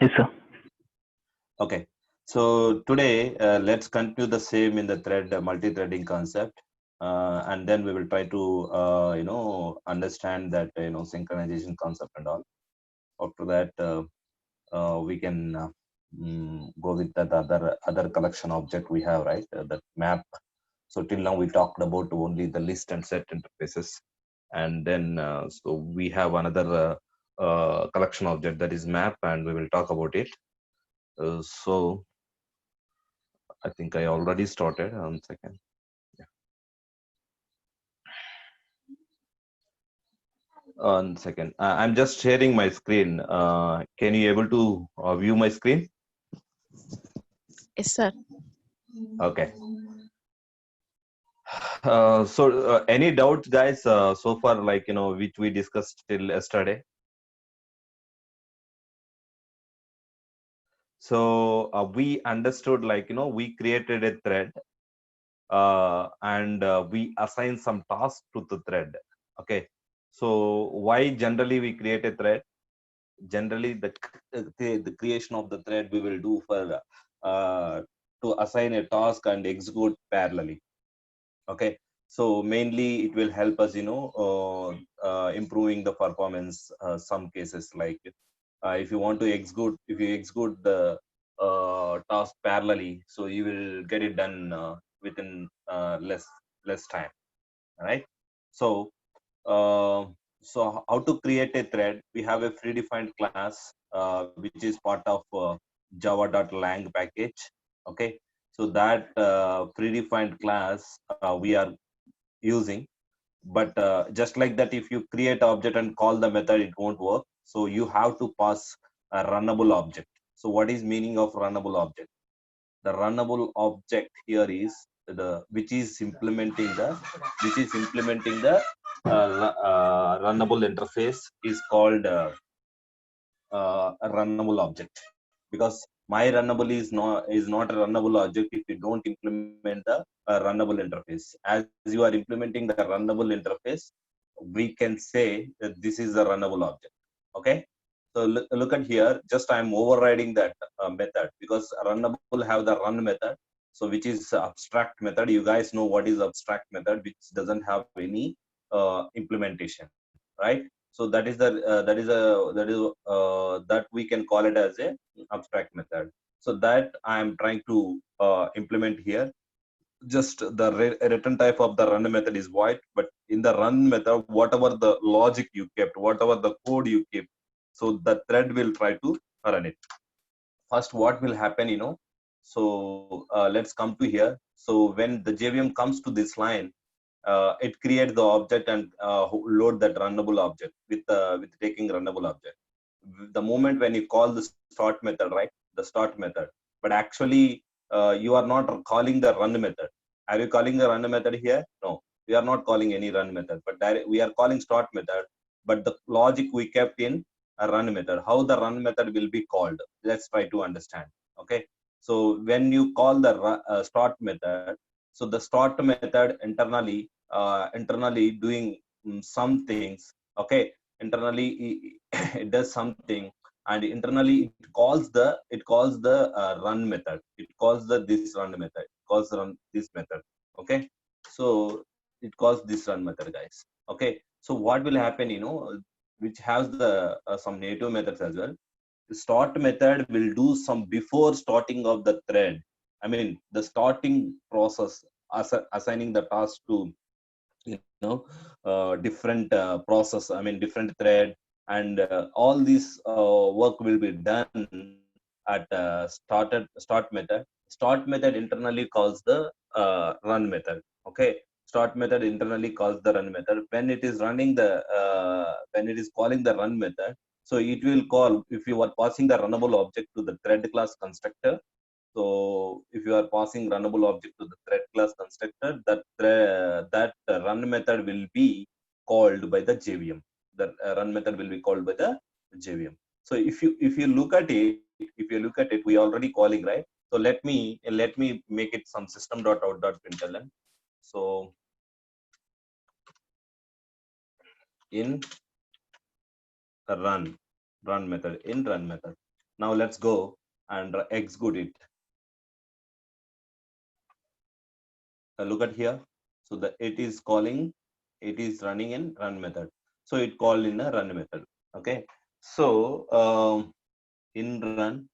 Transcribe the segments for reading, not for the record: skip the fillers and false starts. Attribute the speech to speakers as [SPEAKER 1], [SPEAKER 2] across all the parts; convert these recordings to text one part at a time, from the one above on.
[SPEAKER 1] Yes, sir.
[SPEAKER 2] Okay. So today, let's continue the same in the thread multi-threading concept, and then we will try to understand that synchronization concept and all. After that, we can go with that other collection object we have, right? That map. So till now we talked about only the list and set interfaces, and then so we have another collection object that is map, and we will talk about it. So I think I already started. One second. Yeah. One second. I'm just sharing my screen. Can you able to view my screen?
[SPEAKER 3] Yes, sir.
[SPEAKER 2] Okay. Any doubts, guys? So far, like which we discussed till yesterday. So we understood, like we created a thread, and we assign some task to the thread. Okay. So why generally we create a thread? Generally the creation of the thread we will do for to assign a task and execute parallelly. Okay, so mainly it will help us improving the performance. Some cases, like if you want to execute, if you execute the task parallelly, so you will get it done within less time, right? So uh, so how to create a thread? We have a predefined class which is part of java.lang package. Okay, so that predefined class we are using, but just like that, if you create object and call the method, it won't work. So you have to pass a runnable object. So what is meaning of runnable object? The runnable object here is the which is implementing the runnable interface is called a runnable object, because my runnable is not a runnable object if you don't implement the runnable interface. As you are implementing the runnable interface, we can say that this is a runnable object. Okay, so look at here, just I'm overriding that method, because runnable have the run method, so which is abstract method. You guys know what is abstract method, which doesn't have any implementation, right? So that we can call it as a abstract method. So that I am trying to implement here. Just the return type of the run method is void, but in the run method, whatever the logic you kept, whatever the code you keep, so the thread will try to run it. First, what will happen, so let's come to here. So when the JVM comes to this line, it creates the object and load that runnable object with taking runnable object. The moment when you call the start method, right, the start method, but actually you are not calling the run method. Are you calling the run method here? No, we are not calling any run method, but we are calling start method. But the logic we kept in a run method. How the run method will be called, let's try to understand. Okay, so when you call the start method, so the start method internally doing some things. Okay, internally it does something, and internally it calls the run method. It calls the this run method. It calls run this method. Okay, so it calls this run method, guys. Okay, so what will happen, which has the some native methods as well. The start method will do some before starting of the thread. I mean, the starting process, assigning the task to different process, I mean different thread, and all this work will be done at start method. Start method internally calls the run method. Okay, start method internally calls the run method. When it is running the when it is calling the run method, so it will call, if you are passing the runnable object to the thread class constructor. So if you are passing runnable object to the thread class constructor, that run method will be called by the JVM. The run method will be called by the JVM. So if you look at it, we already calling, right? So let me make it some system.out.println. So in run method, Now let's go and execute it. Look at here. So it is calling, it is running in run method. So it called in a run method. Okay. So in run,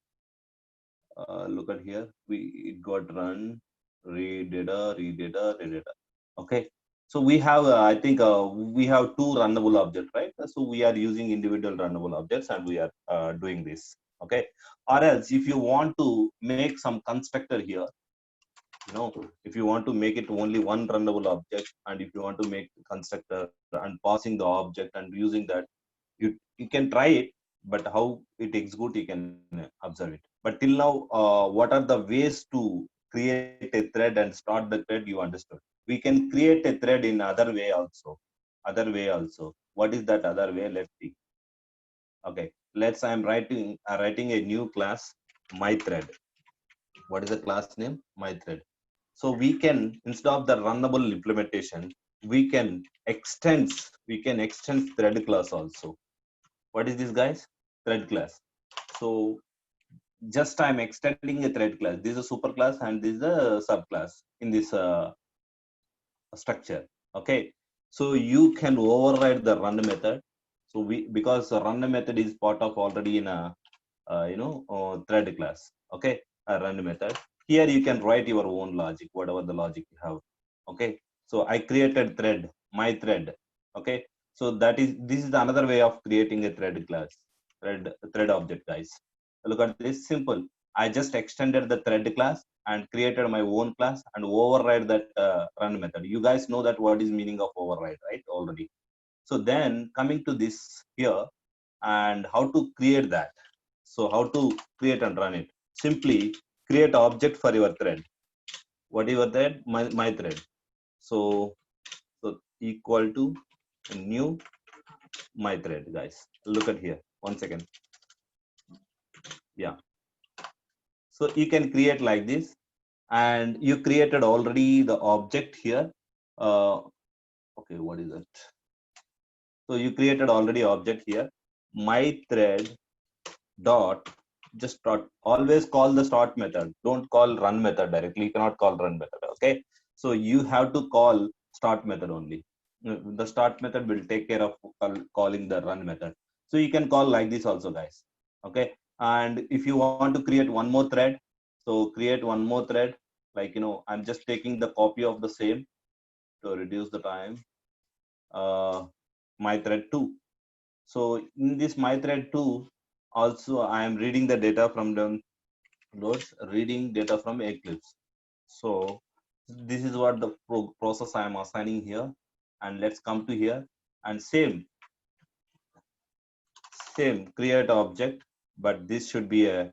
[SPEAKER 2] look at here. It got run, read data, read data, read data. Okay. So we have, I think we have two runnable objects, right? So we are using individual runnable objects and we are doing this. Okay. Or else if you want to make some constructor here, if you want to make it only one runnable object, and if you want to make the constructor and passing the object and using that, you can try it, but how it execute you can observe it. But till now, what are the ways to create a thread and start the thread, you understood. We can create a thread in other way also. What is that other way? Let's see. Okay, I'm writing a new class, my thread. What is the class name? My thread. So we can, instead of the runnable implementation, we can extend thread class also. What is this, guys? Thread class. So just I'm extending a thread class. This is a super class and this is a subclass in this structure. Okay. So you can override the run method. So because the run method is part of already in a thread class. Okay. A run method. Here you can write your own logic, whatever the logic you have. Okay. So I created thread, my thread. Okay. So this is another way of creating a thread class, thread object, guys. Look at this, simple. I just extended the thread class and created my own class and override that run method. You guys know that what is meaning of override, right? Already. So then coming to this here, and how to create that. So how to create and run it? Simply create object for your thread. What is your thread? My thread. So equal to new my thread, guys. Look at here. 1 second. Yeah. So you can create like this, and you created already the object here. Okay, what is that? So you created already object here. My thread dot, just start. Always call the start method. Don't call run method directly. You cannot call run method. Okay. So you have to call start method only. The start method will take care of calling the run method. So you can call like this also, guys. Okay. And if you want to create one more thread, so create one more thread. Like, I'm just taking the copy of the same to reduce the time. My thread 2. So in this my thread 2, also I am reading the data from the nodes, reading data from Eclipse. So this is what the process I am assigning here. And let's come to here and same create object, but this should be a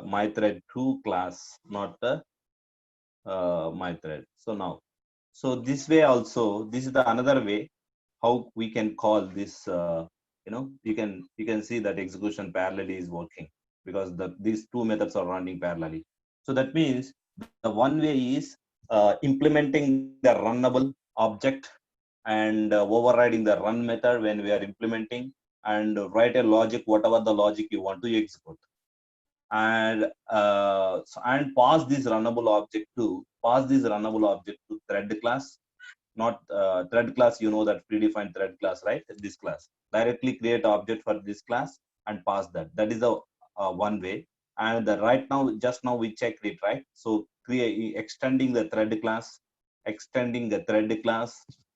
[SPEAKER 2] my thread 2 class, not the my thread. So now, so this way also, this is the another way how we can call this. You can see that execution parallelly is working because these two methods are running parallelly. So that means the one way is implementing the runnable object and overriding the run method when we are implementing, and write a logic, whatever the logic you want to execute, and pass this runnable object to thread class. Not thread class, that predefined thread class, right? This class directly create object for this class and pass that is the one way. And right now, just now we checked it, right? So extending the thread class,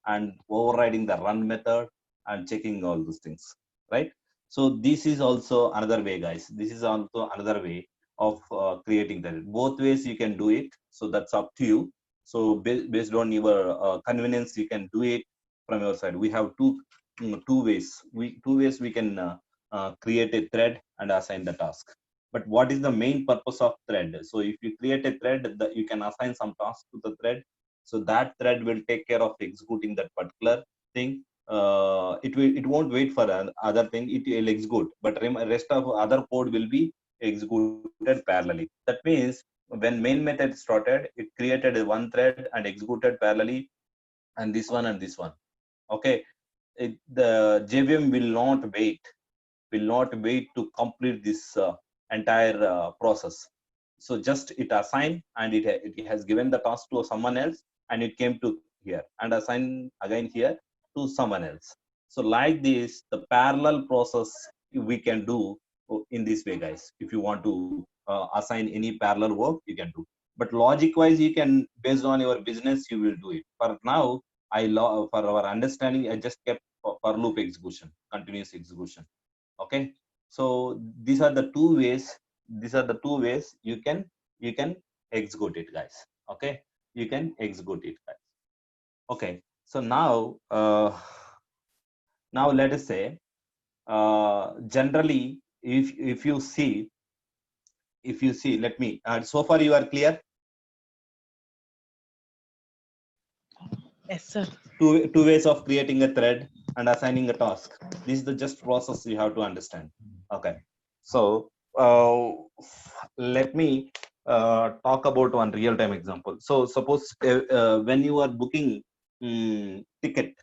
[SPEAKER 2] and overriding the run method and checking all those things, right? So this is also another way, guys. This is also another way of creating that. Both ways you can do it, so that's up to you. So based on your convenience, you can do it from your side. We have two ways. Two ways we can create a thread and assign the task. But what is the main purpose of thread? So if you create a thread, you can assign some task to the thread. So that thread will take care of executing that particular thing. It won't wait for other thing. It will execute, but rest of other code will be executed parallelly. That means when main method started, it created a one thread and executed parallelly, and this one. Okay. The JVM will not wait to complete this entire process. So just it assigned and it has given the task to someone else, and it came to here and assigned again here to someone else. So like this, the parallel process we can do in this way, guys. If you want to assign any parallel work, you can do. But logic wise, you can, based on your business, you will do it. For now, for our understanding, I just kept for loop execution, continuous execution. Okay, so these are the two ways. These are the two ways you can execute it, guys. Okay, you can execute it, guys. Okay, so now let us say, generally, if you see, let me, so far you are clear.
[SPEAKER 3] Yes, sir.
[SPEAKER 2] Two ways of creating a thread and assigning a task. This is the just process you have to understand. Okay, so let me talk about one real-time example. So suppose when you are booking ticket,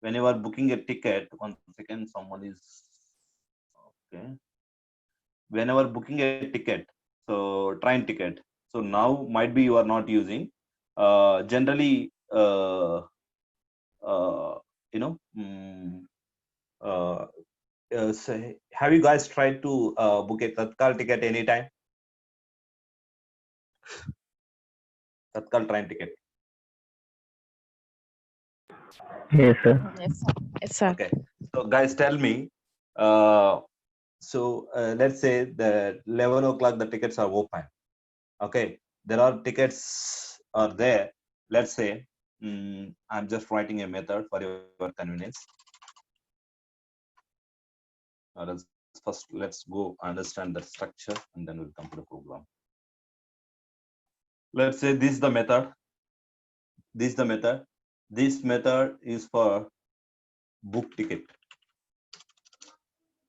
[SPEAKER 2] when you are booking a ticket, one second, someone is okay. Whenever booking a ticket, so train ticket, so now might be you are not using generally you know uh, so have you guys tried to book a Tatkal ticket anytime? Tatkal train ticket.
[SPEAKER 1] Yes, sir.
[SPEAKER 3] Yes, sir. Yes, sir.
[SPEAKER 2] Okay, so guys, tell me. Let's say that 11 o'clock the tickets are open. Okay, there are tickets are there. Let's say I'm just writing a method for your convenience. First, let's go understand the structure, and then we'll come to the program. Let's say this is the method. This is the method. This method is for book ticket.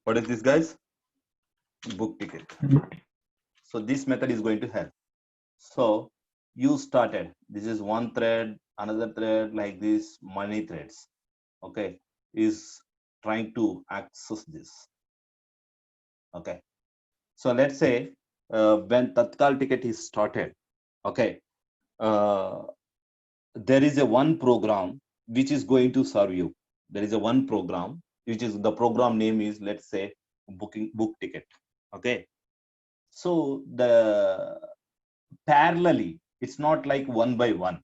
[SPEAKER 2] What is this, guys? Book ticket. So this method is going to help. So you started. This is one thread, another thread, like this, many threads. Okay, is trying to access this. Okay, so let's say when Tatkal ticket is started. Okay, there is a one program which is going to serve you. There is a one program which is, the program name is, let's say, book ticket. Okay, so the parallelly, it's not like one by one.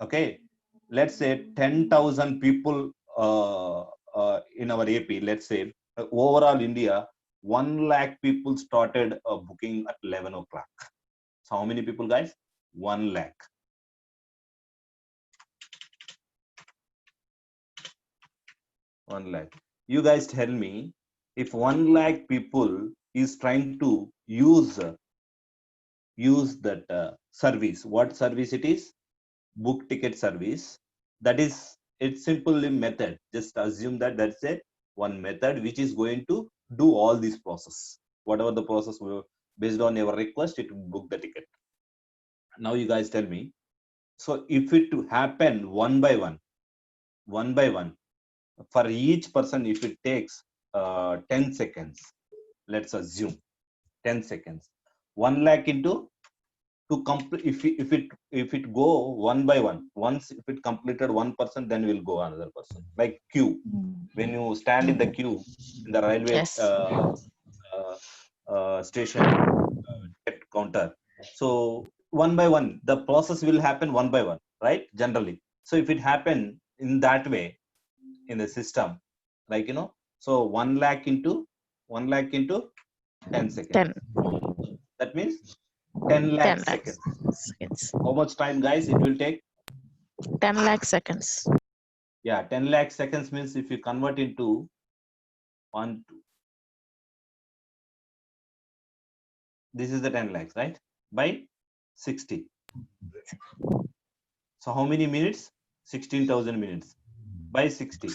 [SPEAKER 2] Okay, let's say 10,000 people in our AP. Let's say overall India, 1 lakh people started booking at 11 o'clock. So how many people, guys? 1 lakh. 1 lakh. You guys tell me, if 1 lakh people is trying to use that service, what service it is? Book ticket service. That is, it's simply method. Just assume that that's a one method which is going to do all this process. Whatever the process based on your request, it will book the ticket. Now you guys tell me. So if it to happen one by one, for each person, if it takes 10 seconds, let's assume 10 seconds, 1 lakh into, to complete, if it go one by one, once if it completed 1%, then will go another person, like queue. When you stand in the queue in the railway
[SPEAKER 3] Yes.
[SPEAKER 2] station at counter, so one by one the process will happen one by one, right? Generally, so if it happen in that way in the system, like, so 1 lakh into 10 seconds,
[SPEAKER 3] 10.
[SPEAKER 2] that means 10 lakh
[SPEAKER 3] 10 lakh
[SPEAKER 2] seconds.
[SPEAKER 3] seconds.
[SPEAKER 2] How much time, guys, it will take?
[SPEAKER 3] 10 lakh seconds.
[SPEAKER 2] Yeah, 10 lakh seconds means, if you convert into 1 2, this is the 10 lakhs, right? By 60. So how many minutes? 16,000 minutes by 60.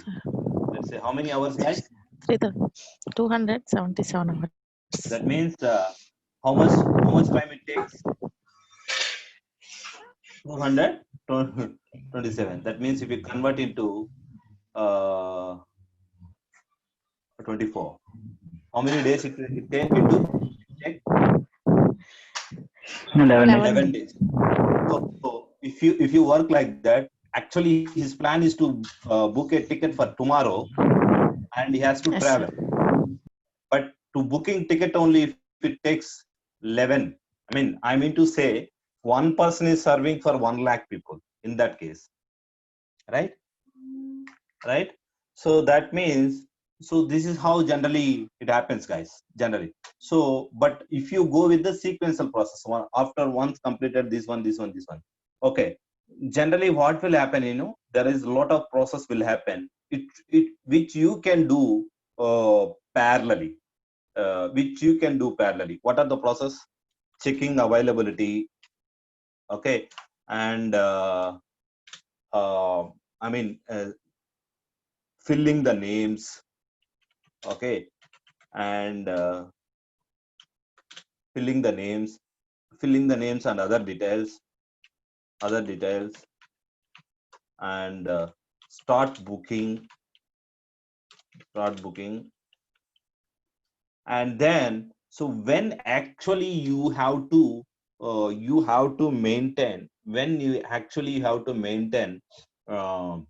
[SPEAKER 2] Let's say how many hours, guys?
[SPEAKER 3] 277 hours.
[SPEAKER 2] That means how much time it takes? 227. That means if you convert into 24, How many days it take it to check?
[SPEAKER 1] 11 days.
[SPEAKER 2] 11 days. So if you work like that, actually his plan is to book a ticket for tomorrow, and he has to
[SPEAKER 3] Yes,
[SPEAKER 2] travel.
[SPEAKER 3] sir.
[SPEAKER 2] But to booking ticket only, if it takes 11, I mean to say, one person is serving for 1 lakh people in that case, right? Right. So that means, so this is how generally it happens, guys, generally. So, but if you go with the sequential process, after once completed this one, okay, generally what will happen, there is a lot of process will happen, it which you can do parallelly, what are the process? Checking availability, okay, and uh, I mean filling the names, okay, and filling the names and other details, and start booking, and then, so when actually you have to maintain, um,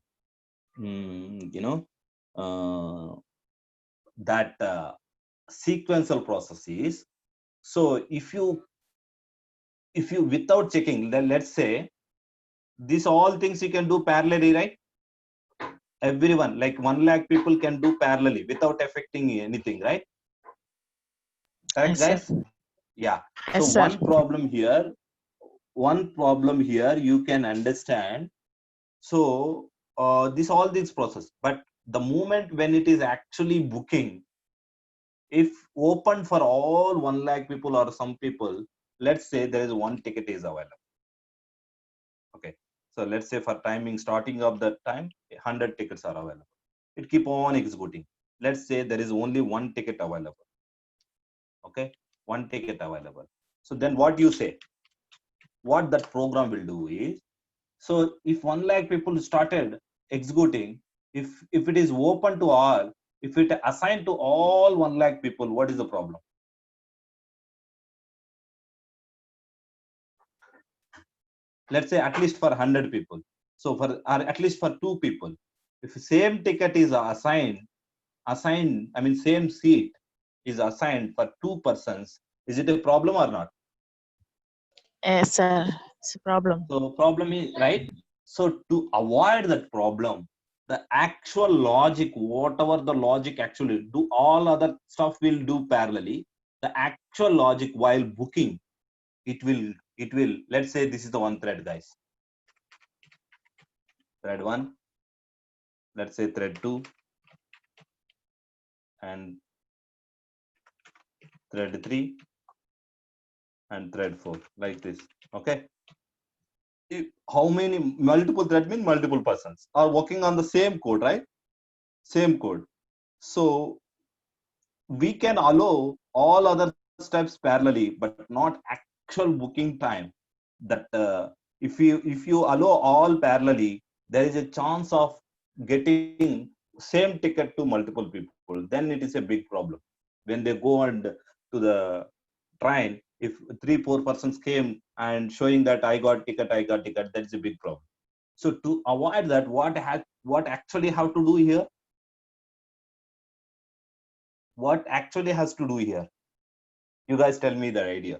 [SPEAKER 2] you know that sequential processes. So if you without checking, then let's say these all things you can do parallelly, right? Everyone, like 1 lakh people can do parallelly without affecting anything, right? Correct,
[SPEAKER 3] Yes, sir.
[SPEAKER 2] guys? Yeah. So
[SPEAKER 3] Yes, sir.
[SPEAKER 2] one problem here you can understand. So this all these process, but the moment when it is actually booking, if open for all 1 lakh people or some people, let's say there is one ticket is available. Okay. So let's say for timing starting of the time, 100 tickets are available. It keep on executing. Let's say there is only one ticket available. Okay. One ticket available. So then what you say? What that program will do is, so if 1 lakh people started executing, if it is open to all, if it assigned to all 1 lakh people, what is the problem? Let's say at least for 100 people. So for, or at least for 2 people, if same ticket is assigned, I mean same seat is assigned for 2 persons, is it a problem or not?
[SPEAKER 3] Yes, sir. It's a problem.
[SPEAKER 2] So problem is, right? So to avoid that problem, the actual logic, whatever the logic actually do, all other stuff will do parallelly. The actual logic while booking, it will, let's say this is the one thread, guys. Thread 1, let's say thread 2, and thread 3, and thread 4, like this. Okay. How many multiple thread mean multiple persons are working on the same code, right? Same code. So we can allow all other steps parallelly, but not actual booking time. That if you allow all parallelly, there is a chance of getting same ticket to multiple people. Then it is a big problem. When they go and to the train, if 3-4 persons came and showing that I got ticket, that's a big problem. So to avoid that, what actually have to do here? What actually has to do here? You guys tell me the idea.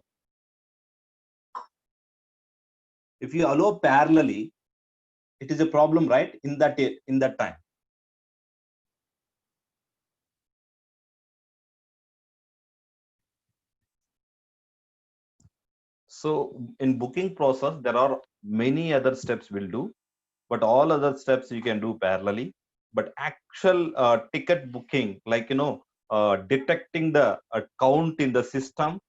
[SPEAKER 2] If you allow parallelly, it is a problem, right? In that time. So in booking process, there are many other steps we'll do, but all other steps you can do parallelly. But actual ticket booking, like detecting the count in the system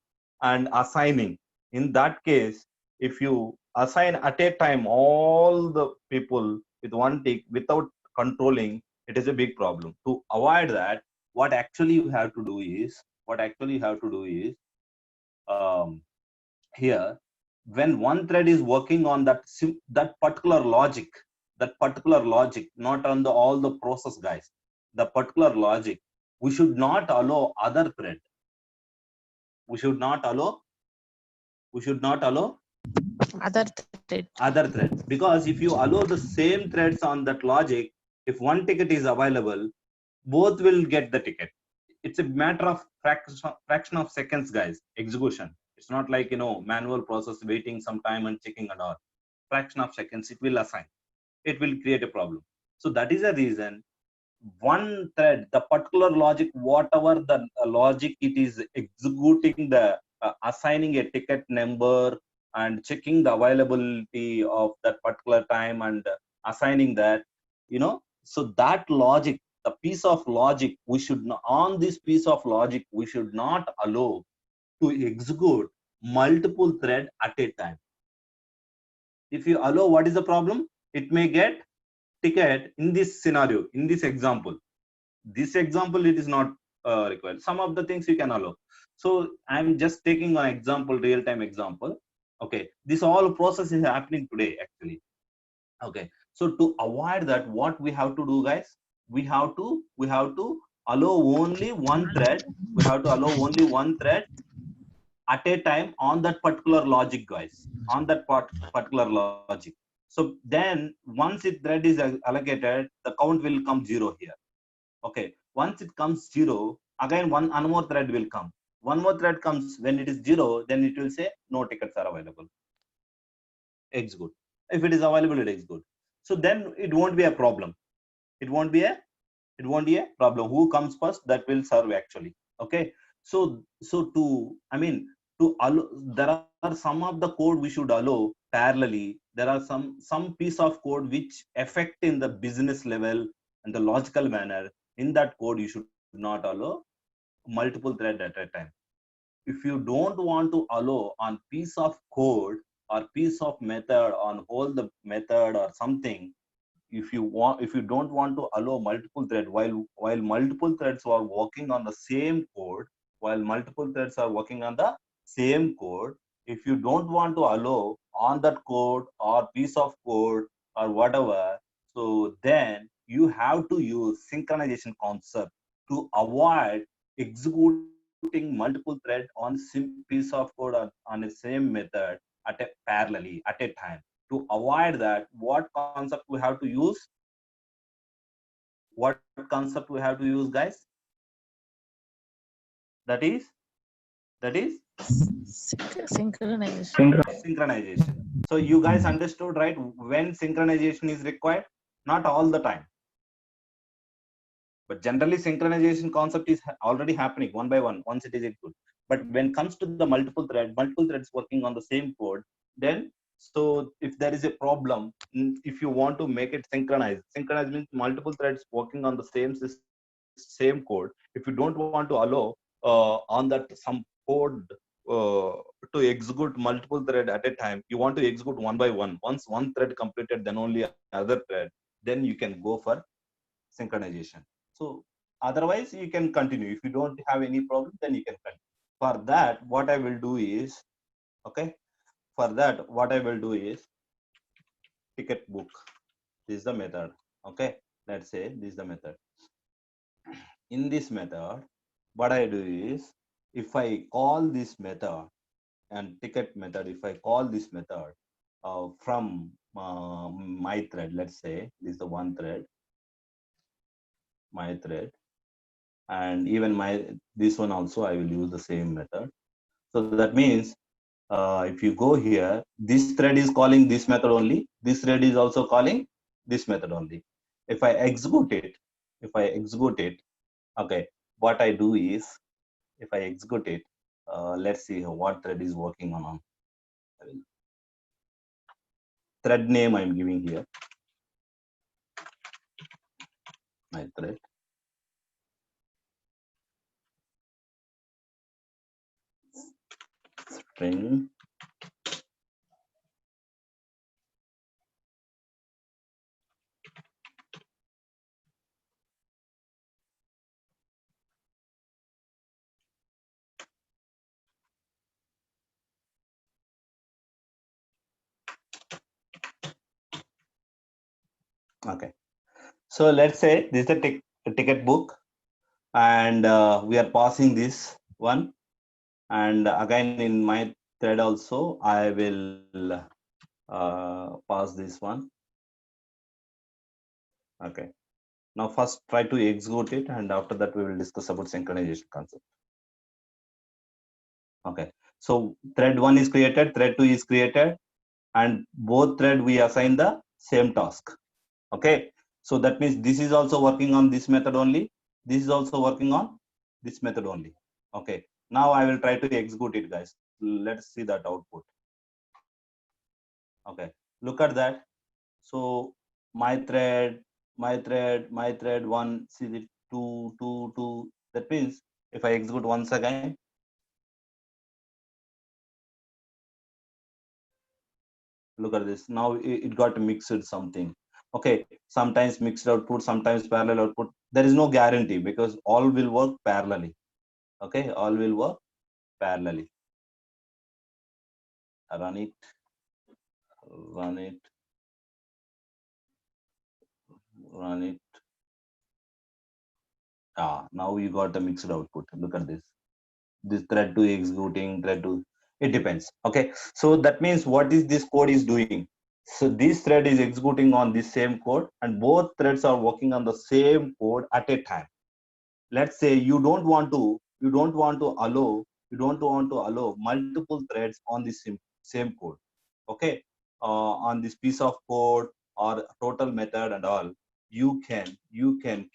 [SPEAKER 2] and assigning. In that case, if you assign at a time all the people with one tick without controlling, it is a big problem. To avoid that, what actually you have to do is, um, here, when one thread is working on that particular logic, not on the all the process, guys, the particular logic, we should not allow other thread. We should not allow
[SPEAKER 3] Other thread.
[SPEAKER 2] other threads, because if you allow the same threads on that logic, if one ticket is available, both will get the ticket. It's a matter of fraction of seconds, guys. Execution. It's not like, manual process, waiting some time and checking and all. Fraction of seconds it will assign. It will create a problem. So that is a reason one thread, the particular logic, whatever the logic it is executing, the assigning a ticket number and checking the availability of that particular time and assigning that, so that logic, the piece of logic, we should not, on this piece of logic, we should not allow to execute multiple thread at a time. If you allow, what is the problem? It may get ticket in this scenario, in this example. This example, it is not required. Some of the things you can allow. So I'm just taking an example, real-time example. Okay, this all process is happening today actually. Okay, so to avoid that, what we have to do, guys, we have to allow only one thread. We have to allow only one thread at a time on that particular logic, guys, on that particular logic. So then once it thread is allocated, the count will come 0 here. Okay, once it comes 0, again one more thread will come. One more thread comes. When it is 0, then it will say no tickets are available. Execute. If it is available, it is good. So then it won't be a problem. It won't be a problem. Who comes first, that will serve actually. Okay. So to allow, there are some of the code we should allow parallelly. There are some piece of code which affect in the business level and the logical manner. In that code, you should not allow multiple thread at a time. If you don't want to allow on piece of code or piece of method on whole the method or something, if you don't want to allow multiple thread while multiple threads are working on the same code, if you don't want to allow on that code or piece of code or whatever, so then you have to use synchronization concept to avoid executing multiple thread on same piece of code on the same method parallelly at a time. To avoid that, what concept we have to use? What concept we have to use, guys? That is synchronization. So you guys understood, right? When synchronization is required, not all the time, but generally synchronization concept is already happening one by one once it is good. But when it comes to the multiple threads working on the same code, then so if there is a problem, if you want to make it synchronize means multiple threads working on the same code. If you don't want to allow on that some code to execute multiple thread at a time, you want to execute one by one. Once one thread completed, then only another thread, then you can go for synchronization. So otherwise you can continue. If you don't have any problem, then you can continue. For that, what I will do is, ticket book. This is the method. Okay, let's say this is the method. In this method, what I do is, if I call this method and ticket method, if I call this method from my thread, let's say this is the one thread, my thread, and even this one also I will use the same method. So that means if you go here, this thread is calling this method only, this thread is also calling this method only. If I execute it, okay, what I do is, if I execute it, let's see what thread is working on. Thread name I'm giving here, my thread. String okay. So let's say this is a ticket book. and we are passing this one. And again, in my thread also, I will pass this one. Okay. Now first try to execute it, and after that we will discuss about synchronization concept. Okay. So thread 1 is created, thread 2 is created, and both thread we assign the same task. Okay. So that means this is also working on this method only. This is also working on this method only. Okay. Now I will try to execute it, guys. Let's see that output. Okay. Look at that. So my thread one, see the two. That means if I execute once again, look at this. Now it got mixed something. Okay, sometimes mixed output, sometimes parallel output. There is no guarantee because all will work parallelly. Okay, all will work parallelly. Run it, run it, run it. Now you got a mixed output. Look at this. This thread to executing, thread to, it depends. Okay, so that means what is this code is doing? So this thread is executing on this same code, and both threads are working on the same code at a time. Let's say you don't want to allow multiple threads on the same code. Okay, on this piece of code or total method and all, you can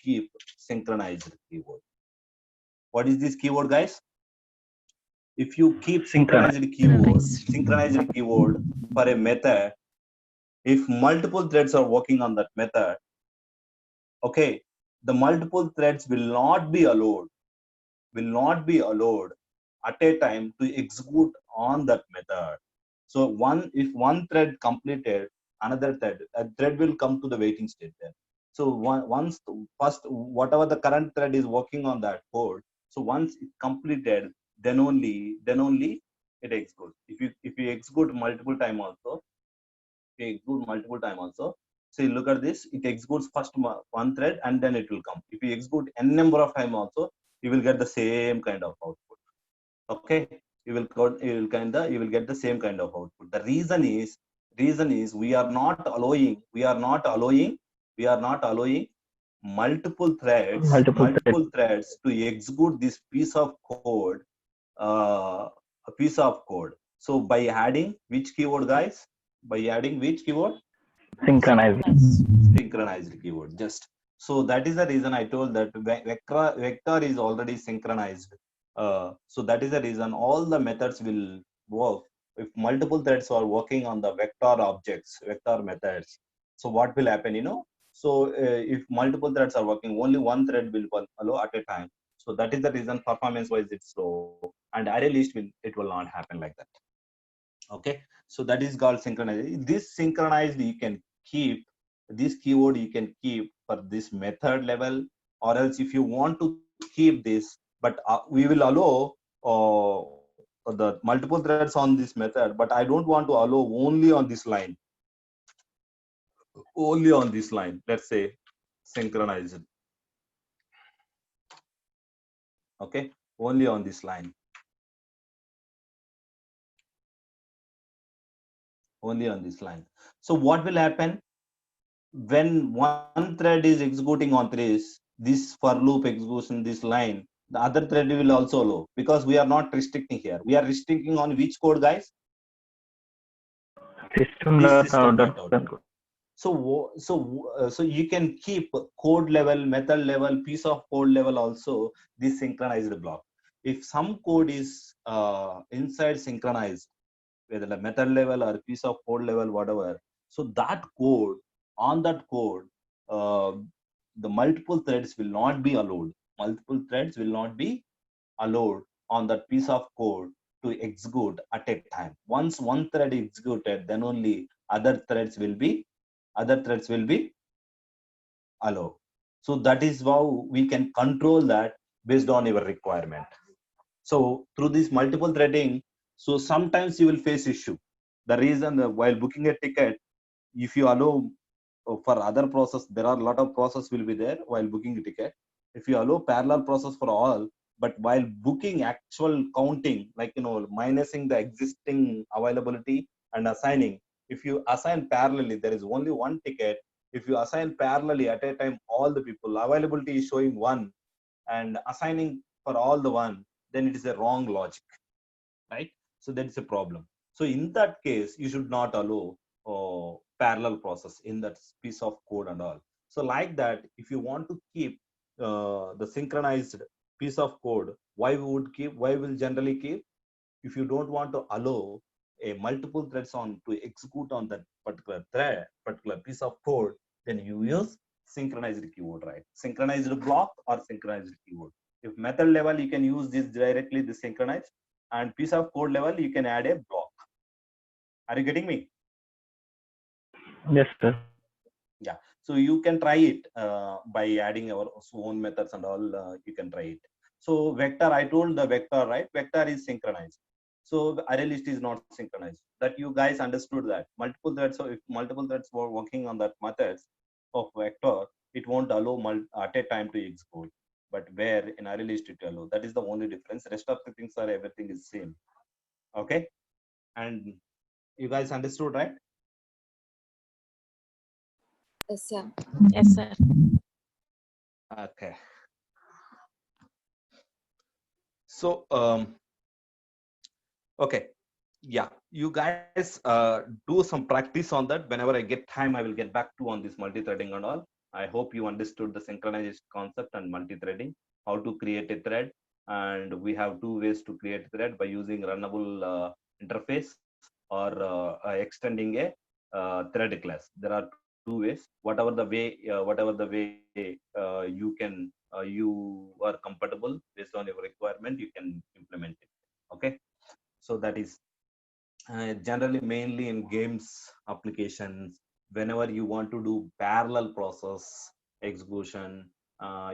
[SPEAKER 2] keep synchronized keyword. What is this keyword, guys? If you keep synchronized keyword for a method, if multiple threads are working on that method, okay, the multiple threads will not be allowed at a time to execute on that method. So if one thread completed, another thread will come to the waiting state there. So once first whatever the current thread is working on that code, so once it completed, then only it executes. If you execute multiple time also, see, look at this. It executes first one thread and then it will come. If you execute n number of time also, you will get the same kind of output. Okay, you will get the same kind of output. The reason is we are not allowing
[SPEAKER 1] multiple threads.
[SPEAKER 2] multiple threads to execute this piece of code, a piece of code. So by adding which keyword, guys? By adding which keyword?
[SPEAKER 1] Synchronized.
[SPEAKER 2] Synchronized keyword. Just so that is the reason I told that vector is already synchronized. So that is the reason all the methods will work if multiple threads are working on the vector objects, vector methods. So what will happen, so if multiple threads are working, only one thread will allow at a time. So that is the reason performance wise it's slow, and array list will not happen like that. Okay, so that is called synchronized. This synchronized you can keep, this keyword you can keep for this method level, or else if you want to keep this, but we will allow the multiple threads on this method, but I don't want to allow only on this line, let's say synchronized. Okay, only on this line, only on this line. So what will happen when one thread is executing on this for loop execution, this line, the other thread will also allow, because we are not restricting here. We are restricting on which code, guys?
[SPEAKER 1] System
[SPEAKER 2] This
[SPEAKER 1] dot out dot
[SPEAKER 2] system.out. So you can keep code level, method level, piece of code level also this synchronized block. If some code is inside synchronized, whether the method level or piece of code level, whatever, so that code, on that code, uh, the multiple threads will not be allowed. Multiple threads will not be allowed on that piece of code to execute at a time. Once one thread executed, then only other threads will be allowed. So that is how we can control that based on your requirement. So through this multiple threading, so sometimes you will face issue. The reason while booking a ticket, if you allow for other process, there are a lot of process will be there while booking a ticket. If you allow parallel process for all, but while booking actual counting, like, minusing the existing availability and assigning, if you assign parallelly, there is only one ticket. If you assign parallelly at a time, all the people, availability is showing one and assigning for all the one, then it is a wrong logic, right? So that's a problem. So in that case, you should not allow parallel process in that piece of code and all. So like that, if you want to keep the synchronized piece of code, why will generally keep? If you don't want to allow a multiple threads on to execute on that particular piece of code, then you use synchronized keyword, right? Synchronized block or synchronized keyword. If method level, you can use this directly, the synchronized, and piece of code level, you can add a block. Are you getting me?
[SPEAKER 1] Yes, sir.
[SPEAKER 2] Yeah. So you can try it by adding our own methods and all. You can try it. So vector, I told the vector, right? Vector is synchronized. So the array list is not synchronized. That you guys understood that multiple threads. So if multiple threads were working on that methods of vector, it won't allow at a time to execute. But where in array list it allow. That is the only difference. Rest of the things are everything is same. Okay. And you guys understood, right?
[SPEAKER 4] Yes, sir.
[SPEAKER 3] Yes, sir.
[SPEAKER 2] Okay. So, okay. Yeah, you guys do some practice on that. Whenever I get time, I will get back to on this multi-threading and all. I hope you understood the synchronization concept and multi-threading, how to create a thread. And we have two ways to create a thread by using runnable interface or extending a thread class. There are two ways. You are comfortable based on your requirement, you can implement it. Okay, so that is generally mainly in games applications. Whenever you want to do parallel process execution,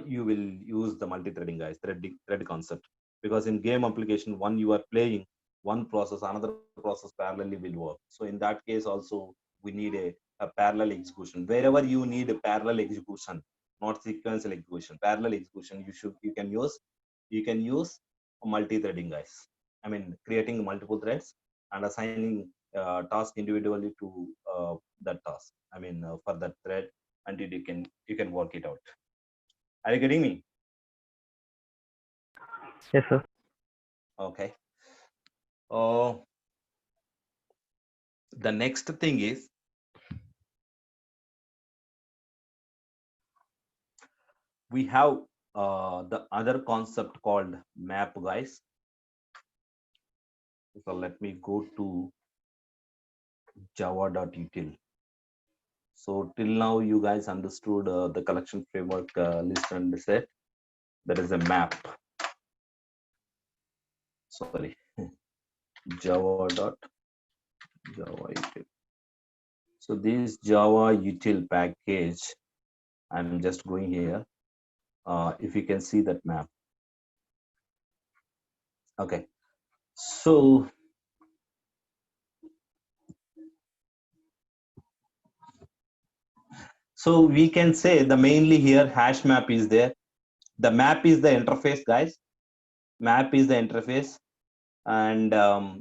[SPEAKER 2] you will use the multi-threading, guys, thread concept, because in game application, one you are playing one process, another process parallelly will work. So in that case also, we need a parallel execution. Wherever you need a parallel execution, not sequential execution, parallel execution, you can use multi-threading, guys. I mean, creating multiple threads and assigning task individually to that task. I mean, for that thread, until you can work it out. Are you getting me?
[SPEAKER 1] Yes, sir.
[SPEAKER 2] Okay. Uh, the next thing is, we have the other concept called map, guys. So let me go to java.util. So till now, you guys understood the collection framework list and set. There is a map. Sorry, java util. So this Java util package, I'm just going here. If you can see that map. Okay. So we can say the mainly here hash map is there. The map is the interface, guys. Map is the interface, and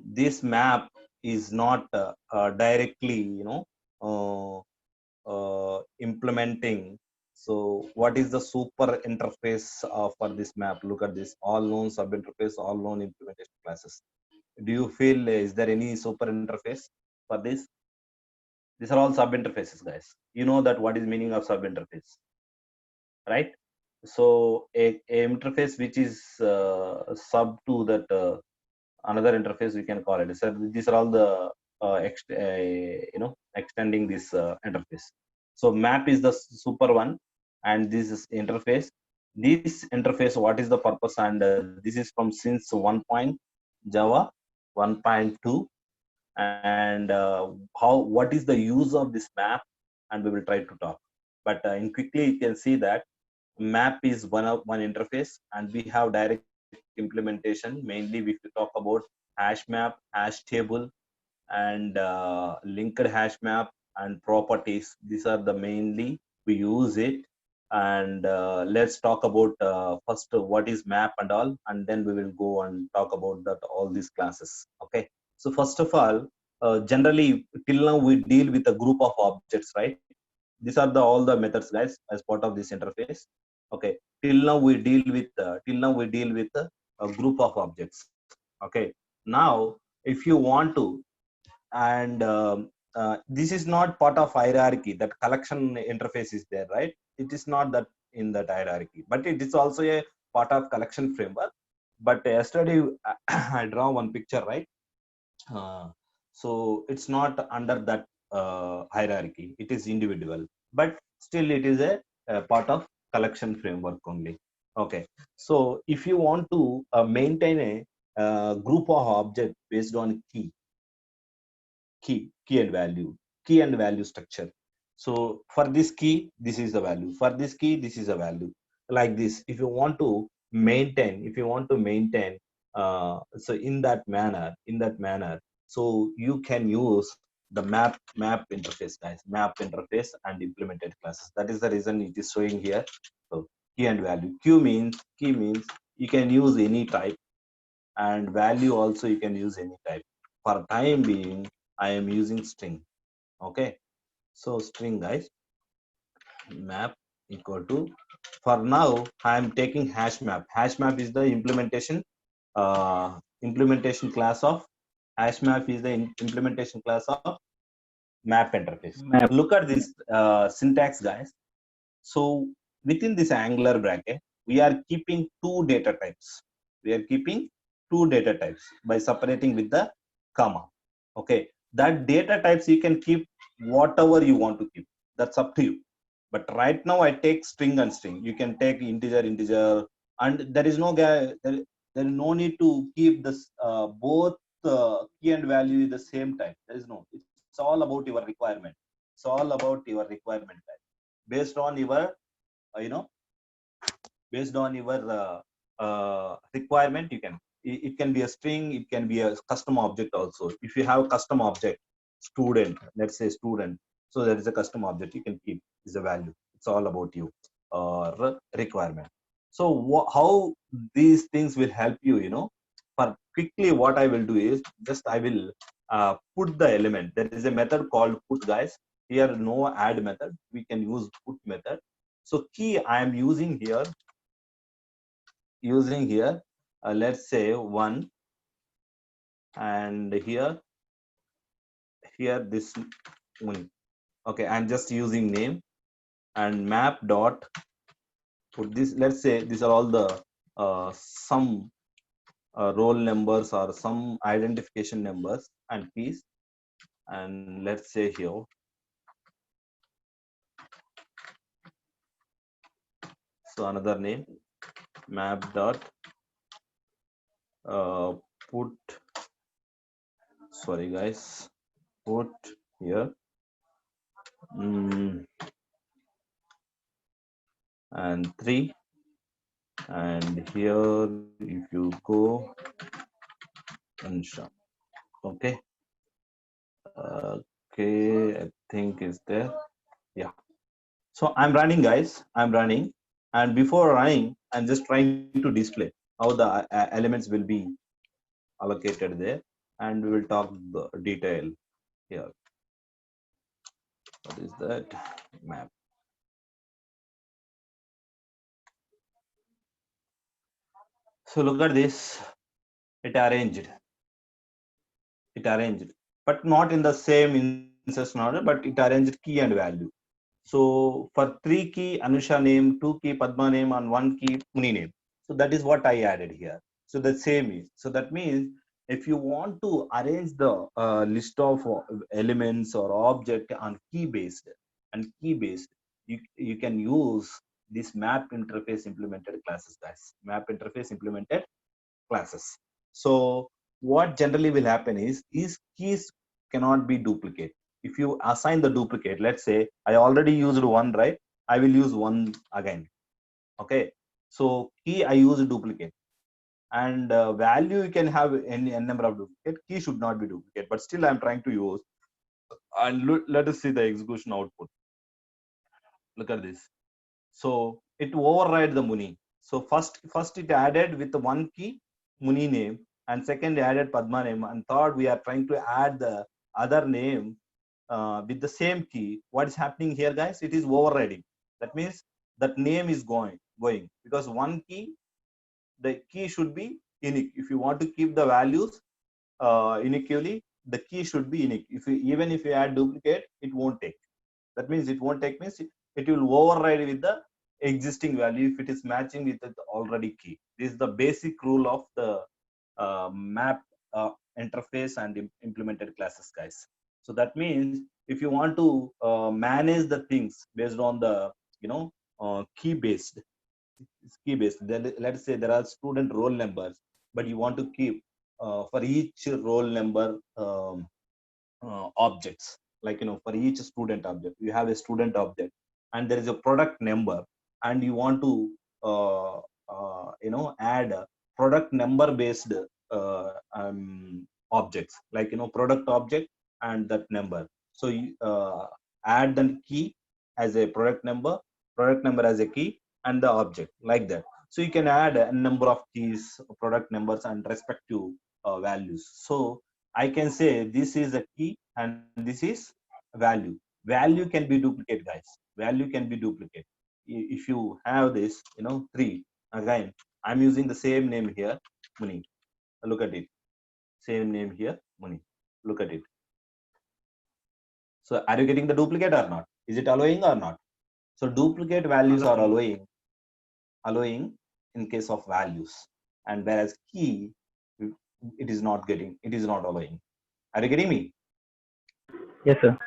[SPEAKER 2] this map is not directly, implementing. So what is the super interface for this map? Look at this, all known sub interface, all known implementation classes. Do you feel is there any super interface for this? These are all sub interfaces, guys. You know that what is meaning of sub interface, right? So a interface which is sub to that another interface, we can call it. So these are all the extending this interface. So map is the super one, and this is interface. This interface, what is the purpose? And this is from since 1. Java 1.2, and what is the use of this map, and we will try to talk. But in quickly, you can see that map is one interface, and we have direct implementation. Mainly, if you talk about hash map, hash table, and linked hash map and properties, these are the mainly we use it. and let's talk about first what is map and all, and then we will go and talk about that all these classes. Okay, so first of all, generally till now we deal with a group of objects, right? These are the all the methods, guys, as part of this interface. Okay, till now we deal with a group of objects. Okay, now if you want to, and this is not part of hierarchy, that collection interface is there, right? It is not that in that hierarchy, but it is also a part of collection framework. But yesterday I draw one picture, right? uh, so it's not under that hierarchy, it is individual, but still it is a part of collection framework only. Okay, so if you want to maintain a group of objects based on key and value structure. So for this key, this is the value, for this key, this is a value, like this. If you want to maintain so in that manner, so you can use the map interface, guys, map interface and implemented classes. That is the reason it is showing here. So key and value, key means you can use any type, and value also you can use any type. For time being, I am using string. Okay, so string, guys, map equal to, for now I am taking hash map. Hash map is the implementation class of implementation class of map interface.
[SPEAKER 1] Map.
[SPEAKER 2] Look at this syntax, guys. So within this angular bracket, we are keeping two data types. By separating with the comma. Okay, that data types you can keep whatever you want to keep. That's up to you. But right now I take string and string. You can take integer, and there is there is no need to keep this both key and value the same type. There is no. It's all about your requirement. It's all about your requirement type. Based on your you know based on your requirement, you can, it can be a string, it can be a custom object also. If you have custom object, student, let's say student, so there is a custom object you can keep is a value. It's all about you requirement. So how these things will help you, for quickly what I will do is just I will put the element. There is a method called put, guys. Here no add method, we can use put method. So key I am using here, let's say 1, and here this one. Okay, I'm just using name, and map dot put this. Let's say these are all the some roll numbers or some identification numbers and keys, and let's say here so another name, map dot put, sorry guys, put here and 3, and here if you go Ansha. Okay, I think is there. Yeah, so I'm running, guys, and before running I'm just trying to display how the elements will be allocated there, and we will talk the detail here. What is that map? So look at this, it arranged, but not in the same insertion order, but it arranged key and value. So for 3 key Anusha name, 2 key Padma name, and 1 key Muni name. So that is what I added here. So the same is, so that means if you want to arrange the list of elements or object on key based, you can use this map interface implemented classes, guys. Map interface implemented classes. So what generally will happen is these keys cannot be duplicate. If you assign the duplicate, let's say I already used one, right? I will use one again. Okay, so key I use duplicate, and value you can have any n number of duplicate. Key should not be duplicate, but still I'm trying to use. And let us see the execution output. Look at this. So it override the Muni. So first it added with the one key Muni name, and second added Padma name, and third we are trying to add the other name with the same key. What is happening here, guys? It is overriding. That means that name is going because one key, the key should be unique. If you want to keep the values uniquely, the key should be unique. Even if you add duplicate, it won't take. That means it won't take means it will override with the existing value if it is matching with the already key. This is the basic rule of the map interface and implemented classes, guys. So that means if you want to manage the things based on the key based, then let's say there are student roll numbers, but you want to keep for each roll number objects, like for each student object you have a student object, and there is a product number, and you want to add a product number based objects, like product object and that number. So you add the key as a product number as a key, and the object, like that. So you can add a number of keys, product numbers, and respective values. So I can say this is a key and this is value. Value can be duplicate, guys. Value can be duplicate. If you have this, 3, again, I'm using the same name here, Muni. Look at it. Same name here, Muni. Look at it. So are you getting the duplicate or not? Is it allowing or not? So duplicate values are allowing in case of values, and whereas key, it is not allowing. Are you getting me?
[SPEAKER 1] Yes, sir.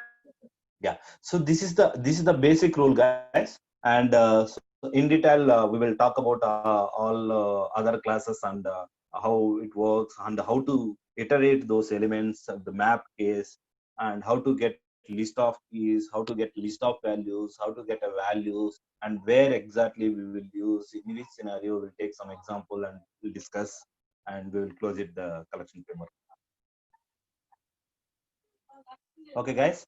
[SPEAKER 2] Yeah. So this is the basic rule, guys. And so in detail we will talk about all other classes, and how it works, and how to iterate those elements of the map case, and how to get list of keys, how to get list of values, how to get a values, and where exactly we will use, in which scenario we'll take some example and we'll discuss, and we will close it the collection framework. Okay, guys.